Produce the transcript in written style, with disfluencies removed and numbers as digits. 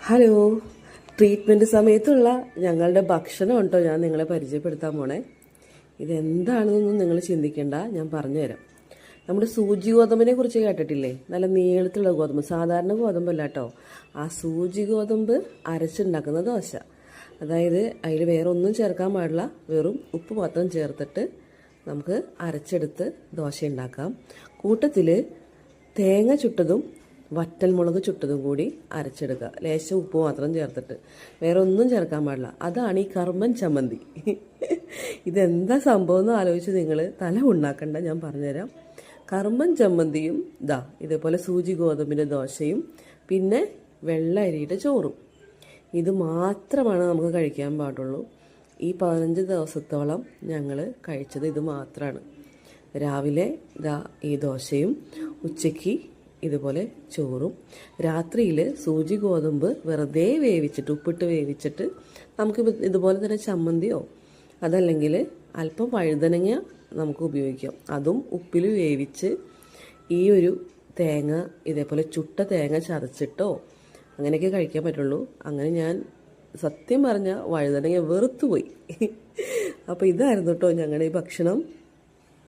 Hello, treatment സമയത്തുള്ള ഞങ്ങളുടെ ഭക്ഷണം ഉണ്ടോ ഞാൻ നിങ്ങളെ പരിചയപ്പെടുത്താൻ പോണേ. ഇതെന്താണെന്നൊന്നും നിങ്ങൾ ചിന്തിക്കേണ്ട, ഞാൻ പറഞ്ഞുതരാം. നമ്മുടെ സൂചി ഗോതമ്പിനെ കുറിച്ച് കേട്ടിട്ടില്ലേ? നല്ല നീളത്തിലുള്ള ഗോതമ്പ്, സാധാരണ ഗോതമ്പല്ല കേട്ടോ. ആ സൂചി ഗോതമ്പ് അരച്ചുണ്ടാക്കുന്ന ദോശ. അതായത് അതിൽ വേറെ ഒന്നും ചേർക്കാൻ പാടില്ല, വെറും ഉപ്പ് മാത്രം ചേർത്തിട്ട് നമുക്ക് അരച്ചെടുത്ത് ദോശ ഉണ്ടാക്കാം. കൂട്ടത്തിൽ തേങ്ങ ചുട്ടതും വറ്റൽമുളക് ചുട്ടതും കൂടി അരച്ചെടുക്കുക, ലേശം ഉപ്പ് മാത്രം ചേർത്തിട്ട്, വേറെ ഒന്നും ചേർക്കാൻ പാടില്ല. അതാണ് ഈ കർമ്മൻ ചമ്മന്തി. ഇതെന്താ സംഭവം എന്ന് ആലോചിച്ച് നിങ്ങൾ തല ഉണ്ടാക്കണ്ട, ഞാൻ പറഞ്ഞുതരാം. കർമ്മൻ ചമ്മന്തിയും ഇതേപോലെ സൂചി ഗോതമ്പിൻ്റെ ദോശയും പിന്നെ വെള്ള അരിയുടെ ചോറും, ഇത് മാത്രമാണ് നമുക്ക് കഴിക്കാൻ പാടുള്ളൂ. ഈ 15 ദിവസത്തോളം ഞങ്ങൾ കഴിച്ചത് ഇത് മാത്രമാണ്. രാവിലെ ഈ ദോശയും, ഉച്ചയ്ക്ക് ഇതുപോലെ ചോറും, രാത്രിയിൽ സൂചി ഗോതമ്പ് വെറുതെ വേവിച്ചിട്ട്, ഉപ്പിട്ട് വേവിച്ചിട്ട് നമുക്ക് ഇതുപോലെ തന്നെ ചമ്മന്തിയോ അതല്ലെങ്കിൽ അല്പം വഴുതനങ്ങ നമുക്ക് ഉപയോഗിക്കാം. അതും ഉപ്പിൽ വേവിച്ച് ഈ ഒരു തേങ്ങ ഇതേപോലെ ചുട്ട തേങ്ങ ചതച്ചിട്ടോ അങ്ങനെയൊക്കെ കഴിക്കാൻ പറ്റുള്ളൂ. അങ്ങനെ ഞാൻ സത്യം പറഞ്ഞ വഴുതനങ്ങ വെറുത്തുപോയി. അപ്പോൾ ഇതായിരുന്നു കേട്ടോ ഞങ്ങളുടെ ഈ ഭക്ഷണം.